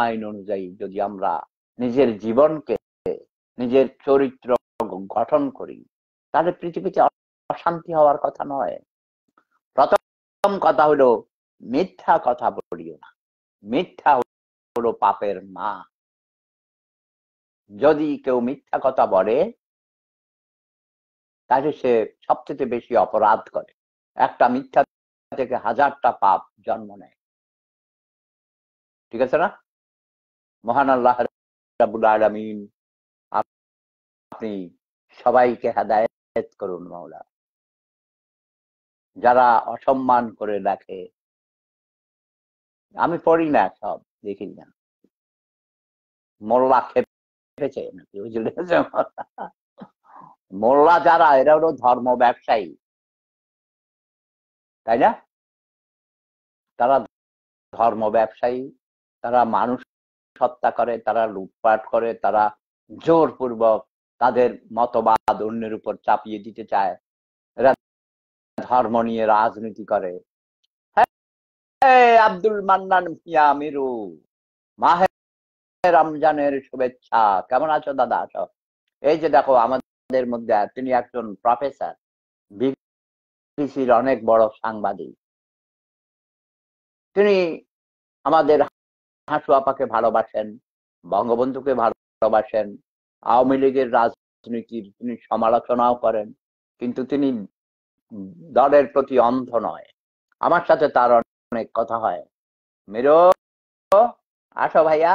আইন অনুযায়ী যদি আমরা নিজের জীবনকে, নিজের চরিত্র গঠন করি, তাহলে পৃথিবীতে অশান্তি হওয়ার কথা নয়। প্রথম কথা হলো, মিথ্যা কথা বলিও না। মিথ্যা হলো পাপের মা। যদি কেউ মিথ্যা কথা বলে, তাহলে সে সবচেয়ে বেশি অপরাধ করে। একটা মিথ্যা থেকে 1000টা পাপ জন্ম নেয়। ঠিক আছে না? মহান আল্লাহ রাব্বুল আলামিন আপনি সবাইকে হেদায়েত করুন মাওলা। যারা অসম্মান করে রাখে, আমি পড়ি না, সব দেখি না। মোল্লা খেপেছে নাকি হুজুর? মোল্লা যারা, এরা হলো ধর্ম ব্যবসায়ী, তাই না? তারা ধর্ম ব্যবসায়ী, তারা মানুষ হত্যা করে, তারা লুটপাট করে, তারা জোরপূর্বক তাদের মতবাদ অন্যের উপর চাপিয়ে দিতে চায়। এরা ধর্ম নিয়ে রাজনীতি করে। হ্যাঁ, আব্দুল মান্নান মিয়া মিরু, মাহে রমজানের শুভেচ্ছা। কেমন আছো দাদা? আসো। এই যে দেখো, আমাদের মধ্যে তিনি একজন প্রফেসর, বিবিসির অনেক বড় সাংবাদিক। তিনি আমাদের হাসু আপাকে ভালোবাসেন, বঙ্গবন্ধুকে ভালোবাসেন, আওয়ামী লীগের রাজনীতির তিনি সমালোচনাও করেন, কিন্তু তিনি দলের প্রতি অন্ধ নয়। আমার সাথে তার অনেক কথা হয়। মেরো, আসো ভাইয়া,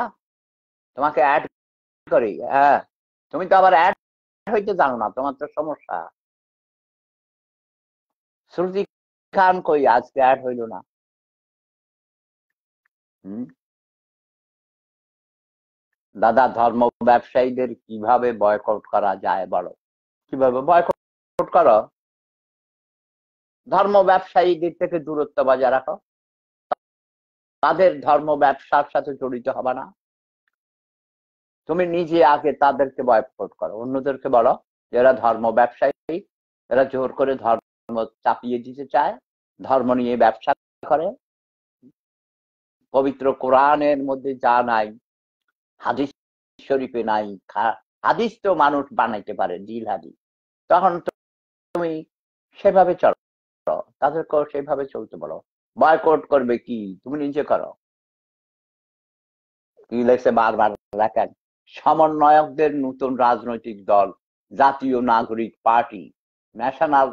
তোমাকে অ্যাড করি। হ্যাঁ, তুমি তো আবার অ্যাড হইতে জানো না, তোমার তো সমস্যা। শ্রুতি খান কই, আজকে অ্যাড হইল না? দাদা, ধর্ম ব্যবসায়ীদের কিভাবে বয়কট করা যায় বলো? কিভাবে বয়কট করো? ধর্ম ব্যবসায়ীদের থেকে দূরত্ব বজায় রাখো। তাদের ধর্ম ব্যবসার সাথে জড়িত হবে না। তুমি নিজে আগে তাদেরকে বয়কট করো, অন্যদেরকে বলো যে এরা ধর্ম ব্যবসায়ী, এরা জোর করে ধর্ম চাপিয়ে দিতে চায়, ধর্ম নিয়ে ব্যবসা করে। পবিত্র কোরআনের মধ্যে যা নাই, হাদিস শরীফে নাই। হাদিস তো মানুষ বানাইতে পারে, জিল হাদিস। তখন তুমি সেভাবে চলো, তাদেরকেও সেভাবে চলতে বলো। বয়কট করবে কি? তুমি নিজে করো। কি লেখছে বারবার রাখেন, সমন্বয়কদের নতুন রাজনৈতিক দল জাতীয় নাগরিক পার্টি, ন্যাশনাল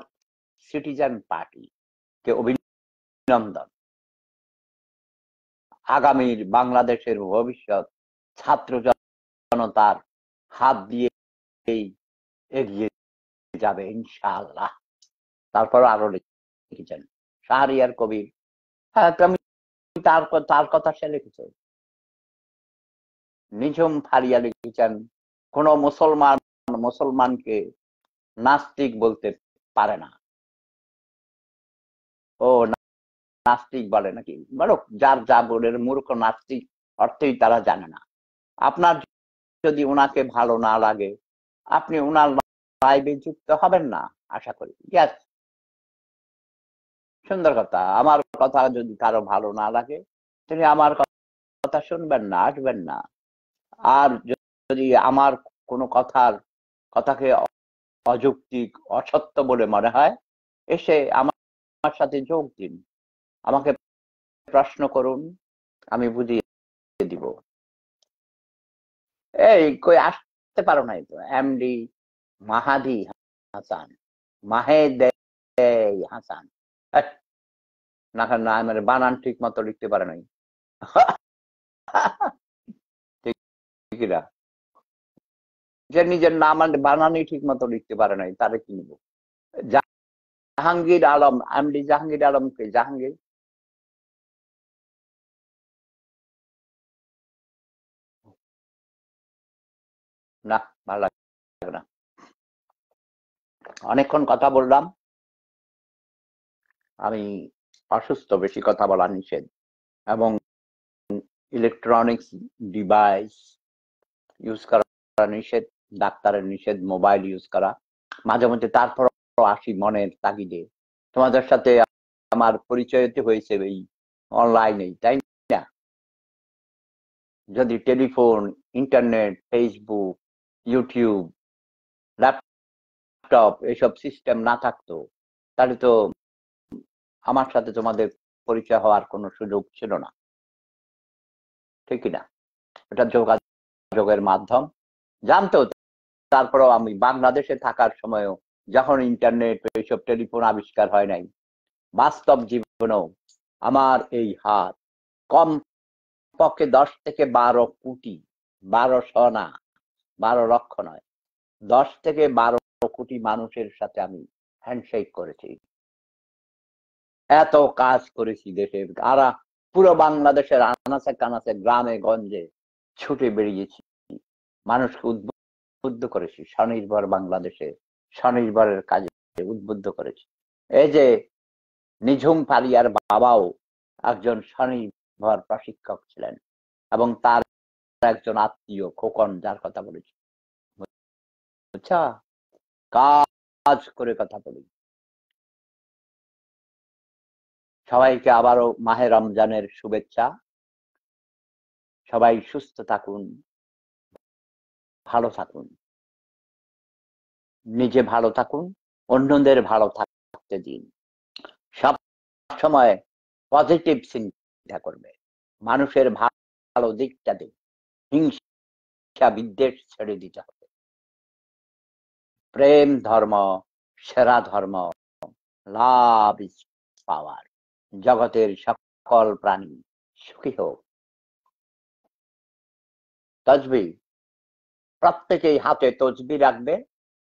সিটিজেন পার্টি কে অভিনন্দন। আগামীর বাংলাদেশের ভবিষ্যৎ ছাত্র জনতার হাত দিয়েই এগিয়ে যাবে ইনশাআল্লাহ। তারপর আরো লিখেছেন শাহরিয়ার কবির। হ্যাঁ, তুমি তার কথা সে লিখেছে। নিঝুম ফারিয়া লিখেছেন, কোন মুসলমানকে নাস্তিক বলতে পারে না। ও, নাস্তিক বলে নাকি? বলো, যার যা বলে, মূর্খ নাস্তিক অর্থই তারা জানে না। আপনার যদি ওনাকে ভালো না লাগে, আপনি ওনার লাইভে যুক্ত হবেন না, আশা করি। ইয়াস, সুন্দর কথা। আমার কথা যদি কারো ভালো না লাগে, তিনি আমার কথা শুনবেন না, আসবেন না। আর যদি আমার কোনো কথাকে অযৌক্তিক, অসত্য বলে মনে হয়, এসে আমার সাথে যোগ দিন, আমাকে প্রশ্ন করুন, আমি বুঝিয়ে দিব। এই কই আসতে পারো নাই তো? এমডি মাহাদি হাসান, মাহেদে হাসান। না না, মানে বানান ঠিক মতো লিখতে পারে নাই। ঠিক না? যে নিজের নাম বানানই ঠিক মতো লিখতে পারে নাই, তারে কি নিব? জাহাঙ্গীর আলম, এমডি জাহাঙ্গীর আলমকে, জাহাঙ্গীর না, ভালো লাগে না। অনেকক্ষণ কথা বললাম। আমি অসুস্থ, বেশি কথা বলা নিষেধ, এবং ইলেকট্রনিক্স ডিভাইস ইউজ করা নিষেধ, ডাক্তারের নিষেধ মোবাইল ইউজ করা মাঝে মধ্যে। তারপর আসি মনের তাগিদে। তোমাদের সাথে আমার পরিচয় হয়েছে এই অনলাইনে, তাই না? যদি telephone, internet, Facebook, YouTube, laptop এসব সিস্টেম না থাকতো, তাহলে তো আমার সাথে তোমাদের পরিচয় হওয়ার কোনো সুযোগ ছিল না, ঠিক কি না? এটা যোগাযোগের মাধ্যম, জানতো। তারপরেও আমি বাংলাদেশে থাকার সময়ও যখন ইন্টারনেট এইসব টেলিফোন আবিষ্কার হয় নাই, বাস্তব জীবনেও আমার এই হাত কম পক্ষে 10 থেকে 12 কোটি, 1200 না, 12 লক্ষ নয়, 10 থেকে 12 কোটি মানুষের সাথে আমি হ্যান্ডশেক করেছি। এত কাজ করেছি দেশের, আর পুরো বাংলাদেশের আনাচে কানাচে, গ্রামে গঞ্জে ছুটে বেরিয়েছি, মানুষকে উদ্বুদ্ধ করেছি স্বনির্ভর বাংলাদেশে, স্বনির্ভরের কাজে উদ্বুদ্ধ করেছি। এই যে নিঝুম পারিয়ার বাবাও একজন স্বনির্ভর প্রশিক্ষক ছিলেন, এবং তার একজন আত্মীয় খোকন, যার কথা বলেছি, বুঝছা? কাজ করে কথা বলি। সবাইকে আবারও মাহে রমজানের শুভেচ্ছা। সবাই সুস্থ থাকুন, ভালো থাকুন, নিজে ভালো থাকুন, অন্যদের ভালো থাকতে দিন। সব সময় পজিটিভ চিন্তা করবে, মানুষের ভালো দিকটা দিন, হিংসা বিদ্বেষ ছেড়ে দিতে হবে। প্রেম ধর্ম সেরা ধর্ম, লাভ ইজ পাওয়ার। জগতের সকল প্রাণী সুখী হোক। তসবি, প্রত্যেকেই হাতে তসবি রাখবে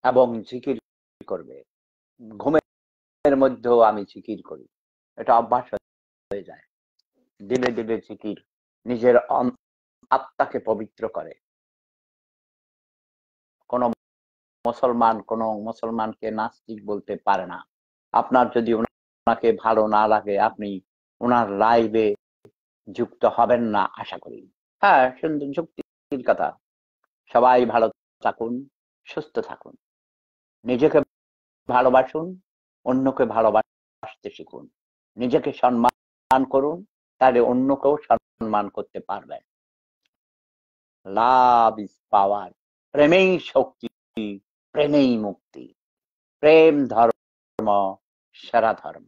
এবং জিকির করবে। ঘুমের মধ্যেও আমি জিকির করি, এটা অভ্যাস হয়ে যায়। দিলে দিলে জিকির নিজের আত্মাকে পবিত্র করে। কোন মুসলমানকে নাস্তিক বলতে পারে না। আপনার যদি ওনাকে ভালো না লাগে, আপনি ওনার লাইভে যুক্ত হবেন না আশা করি। হ্যাঁ, সুন্দর যুক্তির কথা। সবাই ভালো থাকুন, সুস্থ থাকুন, নিজেকে ভালোবাসুন, অন্যকে ভালোবাসতে শিখুন, নিজেকে সম্মান করুন, তাহলে অন্যকেও সম্মান করতে পারবেন। Love is power. প্রেমেই শক্তি, প্রেমেই মুক্তি। প্রেম ধর্ম সেরা ধর্ম।